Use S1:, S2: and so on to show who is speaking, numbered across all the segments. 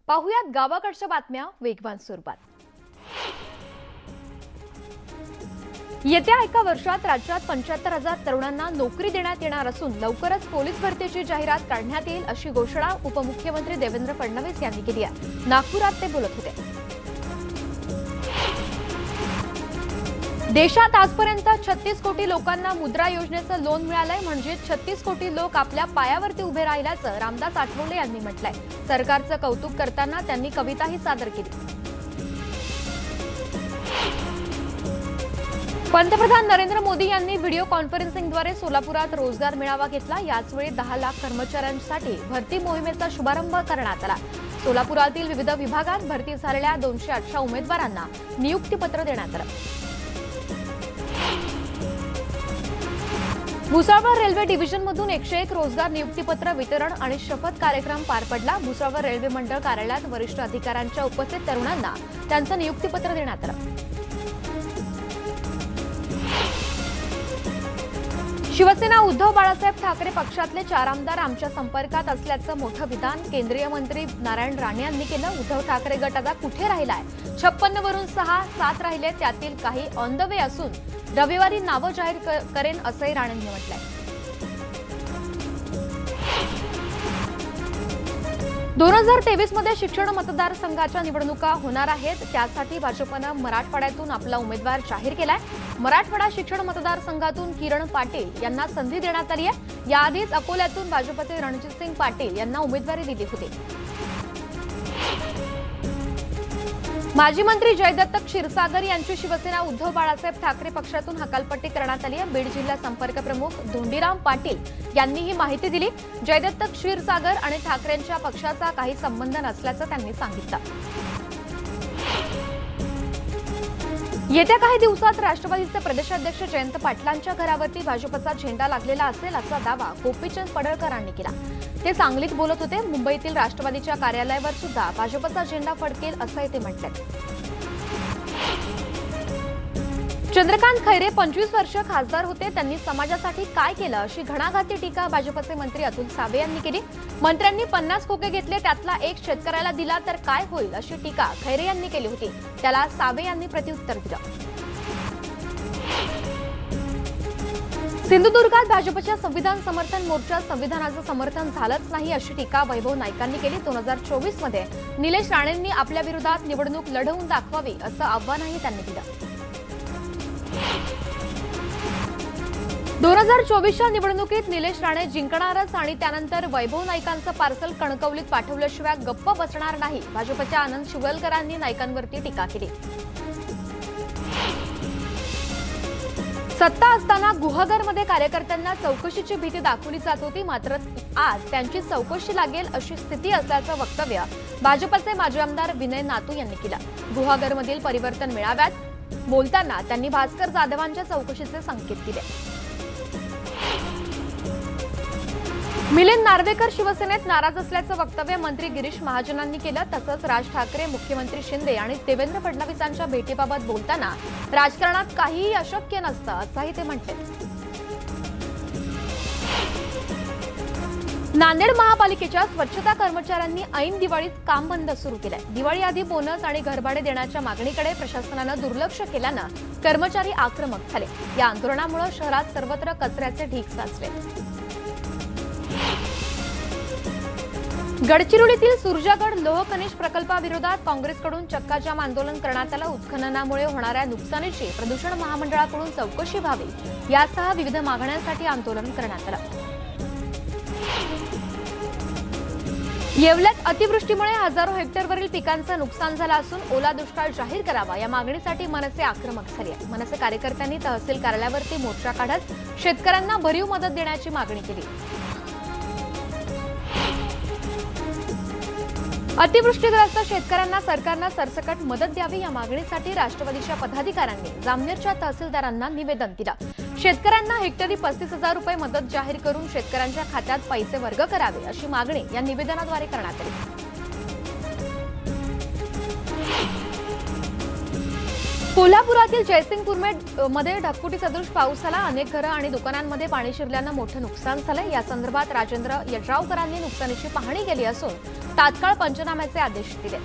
S1: पाहुयात गावाकडच्या बातम्या वेगवान स्वरूपात। येत्या एका वर्षात राज्यात 75,000 तरुणांना नोकरी देण्यात येणार असून लवकरच पोलीस भरतीची जाहिरात काढण्यात येईल अशी घोषणा उपमुख्यमंत्री देवेंद्र फडणवीस यांनी केली आहे। नागपुरात ते बोलत होते। देशात आजपर्यंत 36 कोटी लोकांना मुद्रा योजनेचं लोन मिळालंय, म्हणजे 36 कोटी लोक आपल्या पायावरती उभे राहिल्याचं रामदास आठवले यांनी म्हटलंय। सरकारचं कौतुक करताना त्यांनी कविताही सादर केली। पंतप्रधान नरेंद्र मोदी यांनी व्हिडिओ कॉन्फरन्सिंगद्वारे सोलापुरात रोजगार मेळावा घेतला। याचवेळी 10 लाख कर्मचाऱ्यांसाठी भरती मोहिमेचा शुभारंभ करण्यात आला। सोलापुरातील विविध विभागात भरती झालेल्या 218 उमेदवारांना नियुक्तीपत्र देण्यात आलं। भुसावळ रेल्वे डिव्हिजनमधून 101 रोजगार नियुक्तीपत्र वितरण आणि शपथ कार्यक्रम पार पडला। भुसावळ रेल्वे मंडळ कार्यालयात वरिष्ठ अधिकाऱ्यांच्या उपस्थित तरुणांना त्यांचं नियुक्तीपत्र देण्यात आलं। शिवसेना उद्धव बाळासाहेब ठाकरे पक्षातले 4 आमदार आमच्या संपर्कात असल्याचं मोठं विधान केंद्रीय मंत्री नारायण राणे यांनी केलं। उद्धव ठाकरे गट आता कुठे राहिलाय? 56 वरून 6, 7 राहिले, त्यातील काही ऑन द वे असून रविवारी नावं जाहीर करेन असंही राणेंनी म्हटलंय। 2023 मध्ये शिक्षण मतदारसंघाच्या निवडणुका होणार आहेत, त्यासाठी भाजपनं मराठवाड्यातून आपला उमेदवार जाहीर केलाय। मराठवाडा शिक्षण मतदारसंघातून किरण पाटील यांना संधी देण्यात आली आहे। याआधीच अकोल्यातून भाजपचे रणजितसिंग पाटील यांना उमेदवारी दिली होती। माजी मंत्री जयदत्त क्षीरसागर यांची शिवसेना उद्धव बाळासाहेब ठाकरे पक्षातून हकालपट्टी करण्यात आली आहे। बीड जिल्हा संपर्क प्रमुख धोंडीराम पाटील यांनी ही माहिती दिली। जयदत्त क्षीरसागर आणि ठाकरेंच्या पक्षाचा काही संबंध नसल्याचं त्यांनी सांगितलं। येत्या काही दिवसात राष्ट्रवादीचे प्रदेशाध्यक्ष जयंत पाटलांच्या घरावरती भाजपचा झेंडा लागलेला असेल असा दावा गोपीचंद पडळकरांनी केला। ते सांगलीत बोलत होते। मुंबईतील राष्ट्रवादीच्या कार्यालयावर सुद्धा भाजपचा झेंडा फडकेल असंही ते म्हटले। चंद्रकांत खैरे 25 वर्ष खासदार होते, त्यांनी समाजासाठी काय केलं अशी घणाघाती टीका भाजपचे मंत्री अतुल सावे यांनी केली। मंत्र्यांनी 50 खोके घेतले, त्यातला एक शेतकऱ्याला दिला तर काय होईल अशी टीका खैरे यांनी केली होती। त्याला सावे यांनी प्रत्युत्तर दिलं। सिंधुदुर्गात भाजपच्या संविधान समर्थन मोर्चात संविधानाचं समर्थन झालंच नाही अशी टीका वैभव नाईकांनी केली। 2024 मध्ये निलेश राणेंनी आपल्या विरोधात निवडणूक लढवून दाखवावी असं आव्हानही त्यांनी दिलं। 2024च्या निवडणुकीत निलेश राणे जिंकणारच आणि त्यानंतर वैभव नाईकांचं पार्सल कणकवलीत पाठवल्याशिवाय गप्प बसणार नाही, भाजपच्या आनंद शिवलकरांनी नाईकांवरती टीका केली। सत्ता असताना गुहागरमध्ये कार्यकर्त्यांना चौकशीची भीती दाखवली जात होती, मात्र आज त्यांची चौकशी लागेल अशी स्थिती असल्याचं वक्तव्य भाजपचे माजी आमदार विनय नातू यांनी केलं। गुहागरमधील परिवर्तन मेळाव्यात बोलताना त्यांनी भास्कर जाधवांच्या चौकशीचे संकेत दिले। मिलिंद नार्वेकर शिवसेनेत नाराज असल्याचं वक्तव्य मंत्री गिरीश महाजनांनी केलं। तसंच राज ठाकरे, मुख्यमंत्री शिंदे आणि देवेंद्र फडणवीसांच्या भेटीबाबत बोलताना राजकारणात काहीही अशक्य नसतं असंही ते म्हटले। नांदेड महापालिकेच्या स्वच्छता कर्मचाऱ्यांनी ऐन दिवाळीत काम बंद सुरू केलंय। दिवाळी आधी बोनस आणि घरभाडे देण्याच्या मागणीकडे प्रशासनानं दुर्लक्ष केल्यानं कर्मचारी आक्रमक झाले। या आंदोलनामुळे शहरात सर्वत्र कचऱ्याचे ढीग साचले। गडचिरोलीतील सुरजागड लोह खनिज प्रकल्पाविरोधात काँग्रेसकडून चक्काजाम आंदोलन करण्यात आलं। उत्खननामुळे होणाऱ्या नुकसानीची प्रदूषण महामंडळाकडून चौकशी व्हावी यासह विविध मागण्यांसाठी आंदोलन करण्यात आलं। येवल्यात अतिवृष्टीमुळे हजारो हेक्टरवरील पिकांचं नुकसान झालं असून ओला दुष्काळ जाहीर करावा या मागणीसाठी मनसे आक्रमक झाली आहे। मनसे कार्यकर्त्यांनी तहसील कार्यालयावरती मोर्चा काढत शेतकऱ्यांना भरीव मदत देण्याची मागणी केली। अतिवृष्टीग्रस्त शेतकऱ्यांना सरकारनं सरसकट मदत द्यावी या मागणीसाठी राष्ट्रवादीच्या पदाधिकाऱ्यांनी जामनेरच्या तहसीलदारांना निवेदन दिलं। शेतकऱ्यांना हेक्टरी 35,000 रुपये मदत जाहीर करून शेतकऱ्यांच्या खात्यात पैसे वर्ग करावे अशी मागणी या निवेदनाद्वारे करण्यात आली। कोल्हापुरातील जयसिंगपूर मध्ये ढगफुटी सदृश पाऊस झाला। अनेक घरं आणि दुकानांमध्ये पाणी शिरल्यानं मोठं नुकसान झालंय। या संदर्भात राजेंद्र यड्रावकरांनी नुकसानीची पाहणी केली असून तात्काळ पंचनाम्याचे आदेश दिले।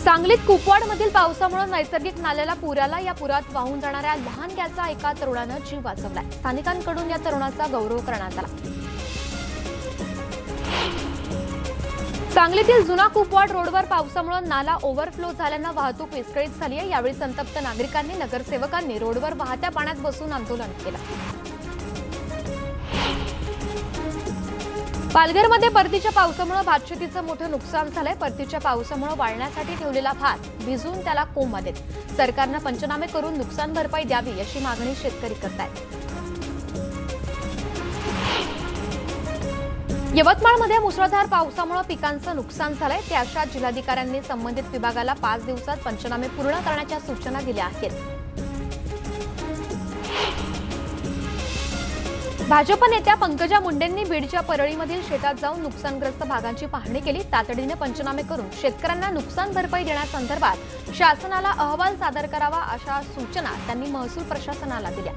S1: सांगलीत कुपवाडमधील पावसामुळे नैसर्गिक नाल्याला पूर आला। या पुरात वाहून जाणाऱ्या लहानग्याचा एका तरुणानं जीव वाचवलाय। स्थानिकांकडून या तरुणाचा गौरव करण्यात आला। सांगलीतील जुना कुपवाड रोडवर पावसामुळे नाला ओव्हरफ्लो झाल्यानं वाहतूक विस्कळीत झाली आहे। यावेळी संतप्त नागरिकांनी नगरसेवकांनी रोडवर वाहत्या पाण्यात बसून आंदोलन केलं। पालघरमध्ये परतीच्या पावसामुळे भातशेतीचं मोठं नुकसान झालंय। परतीच्या पावसामुळे वाळण्यासाठी ठेवलेला भात भिजून त्याला कोंब आलेत। सरकारनं पंचनामे करून नुकसान भरपाई द्यावी अशी मागणी शेतकरी करतायत। यवतमाळमध्ये मुसळधार पावसामुळे पिकांचं नुकसान झालंय। त्याशात जिल्हाधिकाऱ्यांनी संबंधित विभागाला 5 दिवसात पंचनामे पूर्ण करण्याच्या सूचना दिल्या आहेत। भाजप नेत्या पंकजा मुंडेंनी बीडच्या परळीमधील शेतात जाऊन नुकसानग्रस्त भागांची पाहणी केली। तातडीने पंचनामे करून शेतकऱ्यांना नुकसान भरपाई देण्यासंदर्भात शासनाला अहवाल सादर करावा अशा सूचना त्यांनी महसूल प्रशासनाला दिल्या।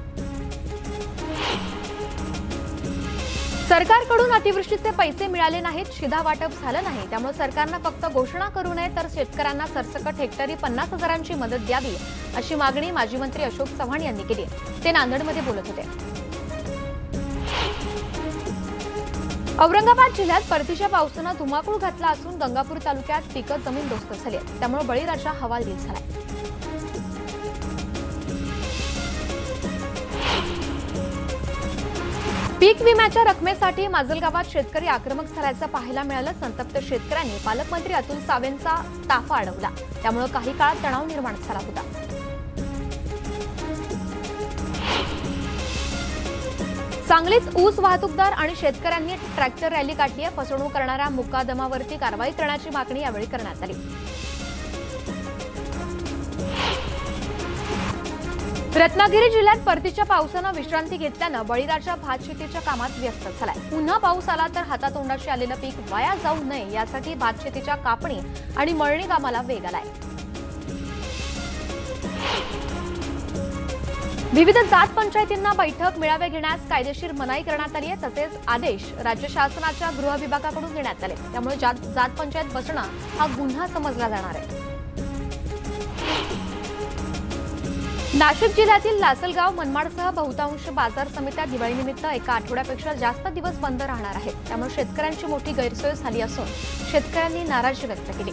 S1: सरकारकडून अतिवृष्टीचे पैसे मिळाले नाहीत, शिधा वाटप झालं नाही। त्यामुळे सरकारनं फक्त घोषणा करू नये तर शेतकऱ्यांना सरसकट हेक्टरी 50,000ची मदत द्यावी अशी मागणी माजी मंत्री अशोक चव्हाण यांनी केली। ते नांदेडमध्ये बोलत होते। औरंगाबाद जिल्ह्यात परतीच्या पावसानं धुमाकूळ घातला असून गंगापूर तालुक्यात पिकं जमीनदोस्त झाली आहेत। त्यामुळे बळीराजा हवालदिल झालाय। पीक विम्याच्या रकमेसाठी माजलगावात शेतकरी आक्रमक झाल्याचं पाहायला मिळालं। संतप्त शेतकऱ्यांनी पालकमंत्री अतुल सावेंचा ताफा अडवला। त्यामुळे काही काळ तणाव निर्माण झाला होता। सांगलीत ऊस वाहतूकदार आणि शेतकऱ्यांनी ट्रॅक्टर रॅली काढली आहे। फसवणूक करणाऱ्या मुकादमावरती कारवाई करण्याची मागणी यावेळी करण्यात आली। रत्नागिरी जिल्ह्यात परतीच्या पावसानं विश्रांती घेतल्यानं बळीराजा भात शेतीच्या कामात व्यस्त झालाय। पुन्हा पाऊस आला तर हातातोंडाशी आलेलं पीक वाया जाऊ नये यासाठी भात शेतीच्या कापणी आणि मळणी कामाला वेग आलाय। विविध जात पंचायतींना बैठक मेळावे घेण्यास कायदेशीर मनाई करण्यात आली आहे। तसेच आदेश राज्य शासनाच्या गृह विभागाकडून देण्यात आले। त्यामुळे जात पंचायत बसणं हा गुन्हा समजला जाणार आहे। नाशिक जिल्ह्यातील लासलगाव मनमाडसह बहुतांश बाजार समित्या दिवाळीनिमित्त एका आठवड्यापेक्षा जास्त दिवस बंद राहणार आहेत। त्यामुळे शेतकऱ्यांची मोठी गैरसोय झाली असून शेतकऱ्यांनी नाराजी व्यक्त केली।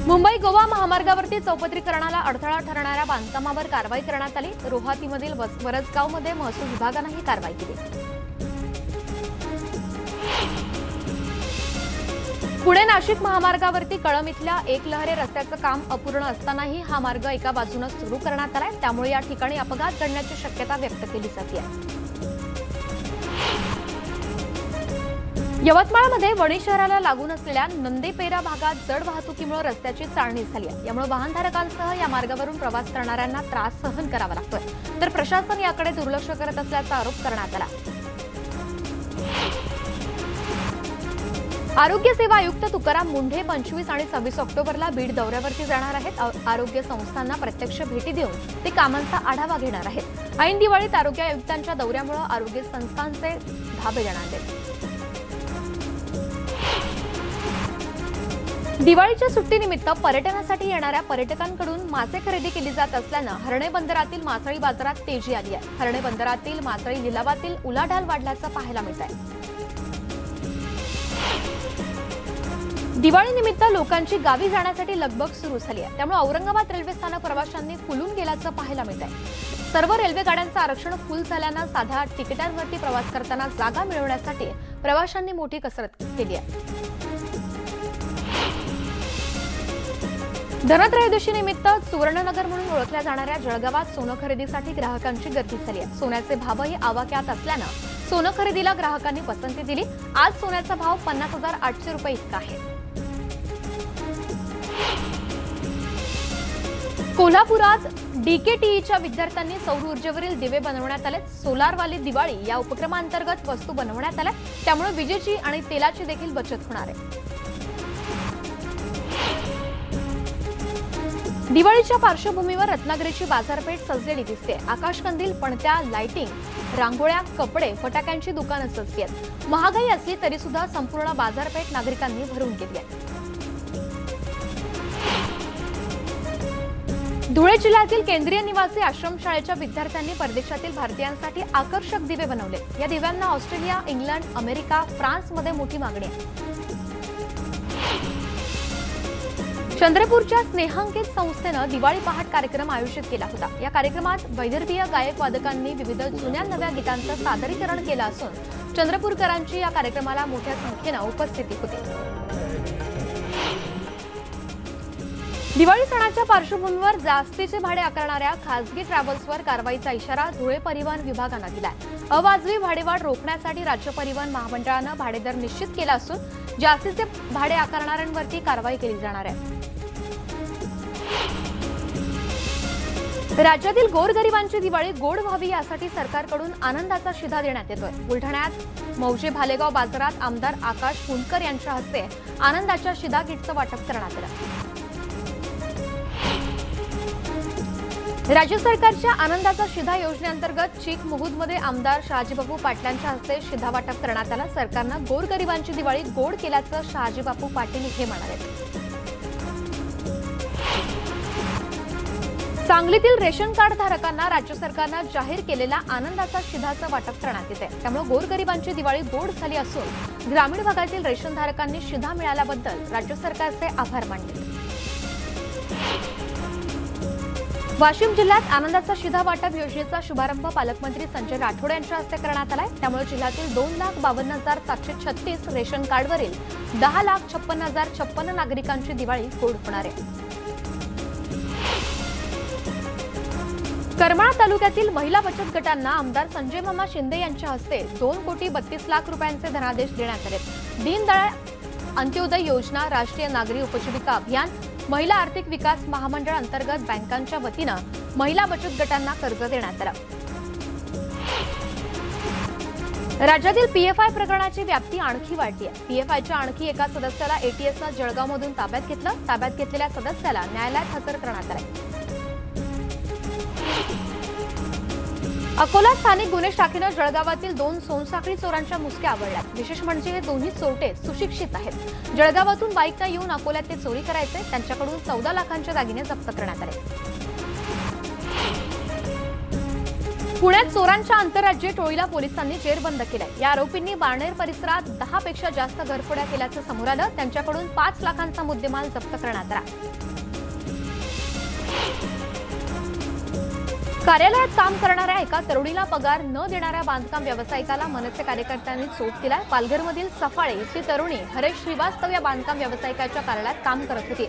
S1: मुंबई गोवा महामार्गावरती चौपदरीकरणाला अडथळा ठरणाऱ्या बांधकामावर कारवाई करण्यात आली। रोहातीमधील वरसगावमध्ये महसूल विभागानं ही कारवाई केली। पुणे नाशिक महामार्गावरती कळंब इथल्या एकलहरे रस्त्याचं काम अपूर्ण असतानाही हा मार्ग एका बाजूने सुरू करण्यात आलाय। त्यामुळे या ठिकाणी अपघात घडण्याची शक्यता व्यक्त केली जाते। यवतमाळमध्ये वणी शहराला लागून असलेल्या नंदेपेरा भागात जड वाहतुकीमुळे रस्त्याची चाळणी झाली आहे। यामुळे वाहनधारकांसह या मार्गावरून प्रवास करणाऱ्यांना त्रास सहन करावा लागतोय। तर प्रशासन याकडे दुर्लक्ष करत असल्याचा आरोप करण्यात आला। आरोग्य सेवा आयुक्त तुकाराम मुंढे 25 आणि 26 ऑक्टोबरला बीड दौऱ्यावरती जाणार आहेत। आरोग्य संस्थांना प्रत्यक्ष भेटी देऊन ते कामांचा आढावा घेणार आहेत। ऐन दिवाळीत आरोग्य आयुक्तांच्या दौऱ्यामुळे आरोग्य संस्थांचे धाबे जाणार आहेत। दिवाळीच्या सुट्टीनिमित्त पर्यटनासाठी येणाऱ्या पर्यटकांकडून मासे खरेदी केली जात असल्यानं हर्णे बंदरातील मासळी बाजारात तेजी आली आहे। हर्णे बंदरातील मासळी लिलावातील उलाढाल वाढल्याचं पाहायला मिळत आहे। दिवाळीनिमित्त लोकांची गावी जाण्यासाठी लगबग सुरू झाली आहे। त्यामुळे औरंगाबाद रेल्वे स्थानक प्रवाशांनी फुलून गेल्याचं पाहायला मिळत आहे। सर्व रेल्वे गाड्यांचं आरक्षण फुल झाल्यानं साध्या तिकिटांवरती प्रवास करताना जागा मिळवण्यासाठी प्रवाशांनी मोठी कसरत केली आहे। धनत्रयोदशीनिमित्त सुवर्णनगर म्हणून ओळखल्या जाणाऱ्या जळगावात सोनं खरेदीसाठी ग्राहकांची गर्दी झाली आहे। सोन्याचे भावही आवाक्यात असल्यानं सोनं खरेदीला ग्राहकांनी पसंती दिली। आज सोन्याचा भाव 50,800 रुपये इतका आहे। कोल्हापुरात डीकेटीईच्या विद्यार्थ्यांनी सौर ऊर्जेवरील दिवे बनवण्यात आले. सोलारवाली दिवाळी या उपक्रमांतर्गत वस्तू बनवण्यात आल्या, त्यामुळे विजेची आणि तेलाची देखील बचत होणार आहे. दिवाळीच्या पार्श्वभूमीवर रत्नागिरीची बाजारपेठ सजलेली दिसते. आकाशकंदील, पणत्या, लाइटिंग, रांगोळ्या, कपडे, फटाक्यांची दुकानं सजली आहेत. महागाई असली तरी सुद्धा संपूर्ण बाजारपेठ नागरिकांनी भरून गेली आहे. धुळे जिल्ह्यातील केंद्रीय निवासी आश्रमशाळेच्या विद्यार्थ्यांनी परदेशातील भारतीयांसाठी आकर्षक दिवे बनवले. या दिव्यांना ऑस्ट्रेलिया, इंग्लंड, अमेरिका, फ्रान्समध्ये मोठी मागणी आहे. चंद्रपूरच्या स्नेहांकित संस्थेनं दिवाळी पहाट कार्यक्रम आयोजित केला होता. या कार्यक्रमात वैदर्भीय गायक वादकांनी विविध जुन्या नव्या गीतांचं सादरीकरण केलं असून चंद्रपूरकरांची या कार्यक्रमाला मोठ्या संख्येनं उपस्थिती होती. दिवाळी सणाच्या पार्श्वभूमीवर जास्तीचे भाडे आकारणाऱ्या खासगी ट्रॅव्हल्सवर कारवाईचा इशारा धुळे परिवहन विभागानं दिलाय. अवाजवी भाडेवाढ रोखण्यासाठी राज्य परिवहन महामंडळानं भाडेदर निश्चित केला असून जास्तीचे भाडे आकारणाऱ्यांवरती कारवाई केली जाणार आहे. राज्यातील गोरगरिबांची दिवाळी गोड व्हावी यासाठी सरकारकडून आनंदाचा शिधा देण्यात येतोय. बुलढाण्यात मौजे भालेगाव बाजारात आमदार आकाश फुंडकर यांच्या हस्ते आनंदाच्या शिधा किटचं वाटप करण्यात आलं. राज्य सरकारच्या आनंदाचा शिधा योजनेअंतर्गत चीक मुहुदमध्ये आमदार शहाजीबापू पाटलांच्या हस्ते शिधा वाटप करण्यात आला. सरकारनं गोरगरिबांची दिवाळी गोड केल्याचं शहाजीबापू पाटील हे म्हणाले. सांगलीतील रेशन कार्ड धारकांना राज्य सरकारनं जाहीर केलेल्या आनंदाचा शिधाचं वाटप करण्यात येते. त्यामुळे गोरगरिबांची दिवाळी गोड झाली असून ग्रामीण भागातील रेशन धारकांनी शिधा मिळाल्याबद्दल राज्य सरकारचे आभार मानले. वाशिम जिल्ह्यात आनंदाचा शिधा वाटप योजनेचा शुभारंभ पालकमंत्री संजय राठोड यांच्या हस्ते करण्यात आलाय. त्यामुळे जिल्ह्यातील 2,52,736 रेशन कार्डवरील 10,56,056 नागरिकांची दिवाळी गोड होणार आहे. करमाळा तालुक्यातील महिला बचत गटांना आमदार संजय मामा शिंदे यांच्या हस्ते 2,32,00,000 रुपयांचे धनादेश देण्यात आले. दीनदयाळ अंत्योदय योजना, राष्ट्रीय नागरी उपजीविका अभियान, महिला आर्थिक विकास महामंडळ अंतर्गत बँकांच्या वतीनं महिला बचत गटांना कर्ज देण्यात आलं. राज्यातील पीएफआय प्रकरणाची व्याप्ती आणखी वाढली आहे. पीएफआयच्या आणखी एका सदस्याला एटीएसनं जळगावमधून ताब्यात घेतलं. ताब्यात घेतलेल्या सदस्याला न्यायालयात हजर करण्यात आलं. अकोला स्थानिक गुन्हे शाखेनं जळगावातील 2 सोनसाखळी चोरांच्या मुसक्या आवळल्यात. विशेष म्हणजे हे दोन्ही चोरटे सुशिक्षित आहेत. जळगावातून बाईकनं येऊन अकोल्यात ते चोरी करायचे. त्यांच्याकडून 14 लाखांचे दागिने जप्त करण्यात आले. पुण्यात चोरांच्या आंतरराज्यीय टोळीला पोलिसांनी जेरबंद केलंय. या आरोपींनी बाणेर परिसरात 10 पेक्षा जास्त घरफोड्या केल्याचं समोर आलं. त्यांच्याकडून 5 लाखांचा मुद्देमाल जप्त करण्यात आला. कार्यालयात काम करणाऱ्या एका तरुणीला पगार न देणाऱ्या बांधकाम व्यावसायिकाला मनसे कार्यकर्त्यांनी चोप दिलाय. पालघरमधील सफाळे इथली तरुणी हरेश श्रीवास्तव या बांधकाम व्यावसायिकाच्या कार्यालयात काम करत होती.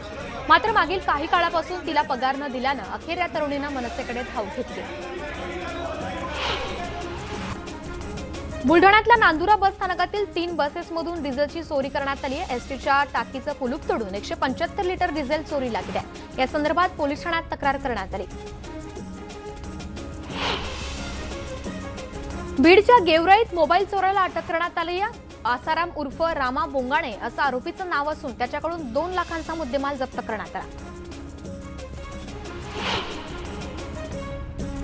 S1: मात्र मागील काही काळापासून तिला पगार न दिल्यानं अखेर या तरुणीनं मनसेकडे धाव घेतली. बुलढाण्यातल्या नांदुरा बस स्थानकातील 3 बसेसमधून डिझेलची चोरी करण्यात आली आहे. एसटीच्या टाकीचं कुलूप तोडून 175 लिटर डिझेल चोरीला गेलंय. या संदर्भात पोलीस ठाण्यात तक्रार करण्यात आली. बीडच्या गेवराईत मोबाईल चोराला अटक करण्यात आली आहे. आसाराम उर्फ रामा बोंगाणे असं आरोपीचं नाव असून त्याच्याकडून 2 लाखांचा मुद्देमाल जप्त करण्यात आला.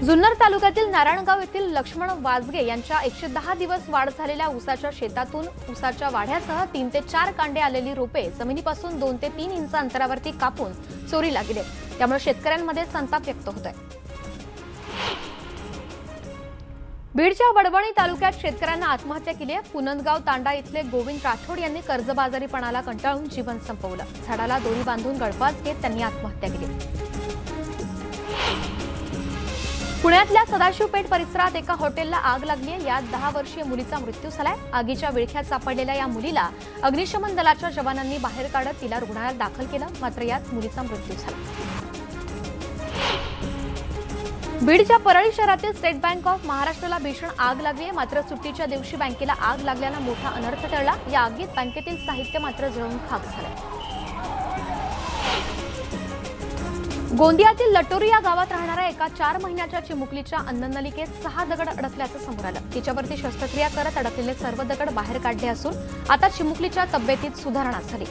S1: जुन्नर तालुक्यातील नारायणगाव येथील लक्ष्मण वाजगे यांच्या 110 दिवस वाढ झालेल्या ऊसाच्या शेतातून ऊसाच्या वाढ्यासह 3 ते 4 कांडे आलेली रोपे जमिनीपासून 2 ते 3 इंच अंतरावरती कापून चोरीला गेले. त्यामुळे शेतकऱ्यांमध्ये संताप व्यक्त होत आहे. बीडच्या वडवणी तालुक्यात शेतकऱ्यांना आत्महत्या केली आहे. पुनंदगाव तांडा इथले गोविंद राठोड यांनी कर्जबाजारीपणाला कंटाळून जीवन संपवलं. झाडाला दोरी बांधून गळफास घेत त्यांनी आत्महत्या केली. पुण्यातल्या सदाशिवपेठ परिसरात एका हॉटेलला आग लागली आहे. यात 10 वर्षीय मुलीचा मृत्यू झालाय. आगीच्या विळख्यात सापडलेल्या या मुलीला अग्निशमन दलाच्या जवानांनी बाहेर काढत तिला रुग्णालयात दाखल केलं. मात्र यात मुलीचा मृत्यू झाला. बीडच्या परळी शहरातील स्टेट बँक ऑफ महाराष्ट्राला भीषण आग लागली आहे. मात्र सुट्टीच्या दिवशी बँकेला आग लागल्यानं मोठा अनर्थ टळला. या आगीत बँकेतील साहित्य मात्र जळून खाक झालं. गोंदियातील लटोरी या गावात राहणाऱ्या एका 4 महिन्याच्या चिमुकलीच्या अन्ननलिकेत 6 दगड अडकल्याचं समोर आलं। तिच्यावरती शस्त्रक्रिया करत अडकलेले सर्व दगड बाहेर काढले असून आता चिमुकलीच्या तब्येतीत सुधारणा झाली।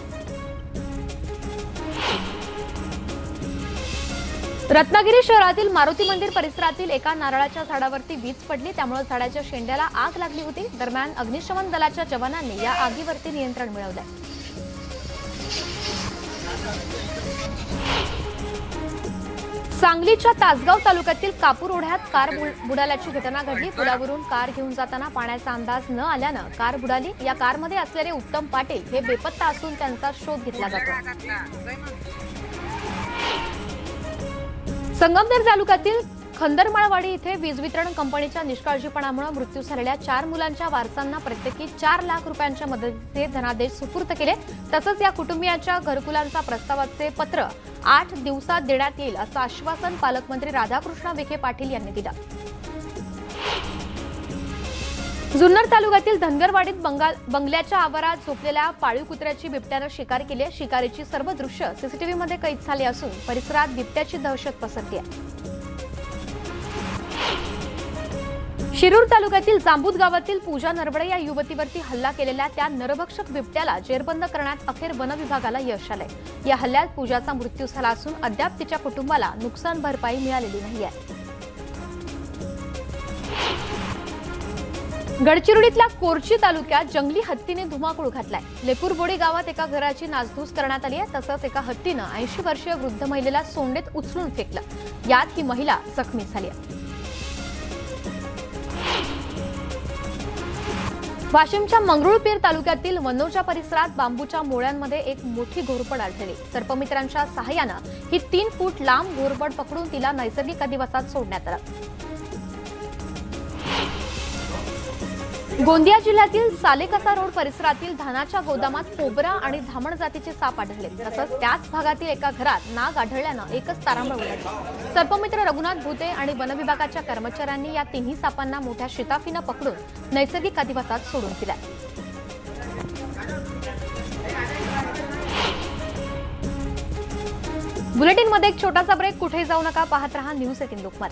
S1: रत्नागिरी शहरातील मारुती मंदिर परिसरातील एका नारळाच्या झाडावरती वीज पडली, त्यामुळे झाडाच्या शेंड्याला आग लागली होती। दरम्यान अग्निशमन दलाच्या जवानांनी या आगीवरती नियंत्रण मिळवलं। सांगलीच्या तासगाव तालुक्यातील कापूर ओढ्यात कार बुडाल्याची घटना घडली। पुलावरून कार घेऊन जाताना पाण्याचा अंदाज न आल्यानं कार बुडाली। या कारमध्ये असलेले उत्तम पाटील हे बेपत्ता असून त्यांचा शोध घेतला जातो। संगमनेर तालुक्यातील खंदरमाळवाडी इथे वीज वितरण कंपनीच्या निष्काळजीपणामुळे मृत्यू झालेल्या 4 मुलांच्या वारसांना प्रत्येकी 4 लाख रुपयांच्या मदतीचे धनादेश सुपूर्द केले। तसंच या कुटुंबियांच्या घरकुलांचा प्रस्तावाचे पत्र 8 दिवसात देण्यात येईल असं आश्वासन पालकमंत्री राधाकृष्ण विखे पाटील यांनी दिलं। जुन्नर तालुक्यातील धनगरवाडीत बंगल्याच्या आवारात झोपलेल्या पाळीव कुत्र्याची बिबट्यानं शिकार केली आहे। शिकारीची सर्व दृश्य सीसीटीव्हीमध्ये कैद झाली असून परिसरात बिबट्याची दहशत पसरली आहे। शिरूर तालुक्यातील जांबूद गावातील पूजा नरवडे या युवतीवरती हल्ला केलेल्या त्या नरभक्षक बिबट्याला जेरबंद करण्यात अखेर वन विभागाला यश आलंय। या हल्ल्यात पूजाचा मृत्यू झाला असून अद्याप तिच्या कुटुंबाला नुकसान भरपाई मिळालेली नाहीये। गडचिरोलीतल्या कोरची तालुक्यात जंगली हत्तीने धुमाकूळ घातलाय। लेपूरबोडी गावात एका घराची नासधूस करण्यात आली आहे। तसंच एका हत्तीनं 80 वर्षीय वृद्ध महिलेला सोंडेत उचलून फेकलं। यात ही महिला जखमी झाली आहे। वाशिमच्या मंगरुळपीर तालुक्यातील वनोजा परिसरात बांबूच्या मोळ्यांमध्ये एक मोठी घोरपड आढळली। सर्पमित्रांच्या सहाय्यानं ही 3 फूट लांब घोरपड पकडून तिला नैसर्गिक अधिवासात सोडण्यात आलं। गोंदिया जिल्ह्यातील सालेकसा रोड परिसरातील धानाच्या गोदामात कोबरा आणि धामण जातीचे साप आढळले। तसंच त्याच भागातील एका घरात नाग आढळल्यानं एकच तारांबळ उडाली। सर्पमित्र रघुनाथ भुते आणि वन विभागाच्या कर्मचाऱ्यांनी या 3ही सापांना मोठ्या शिताफीनं पकडून नैसर्गिक अधिवासात सोडून दिला। बुलेटिनमध्ये एक छोटासा ब्रेक, कुठे जाऊ नका, पाहत रहा न्यूज 18 लोकमत।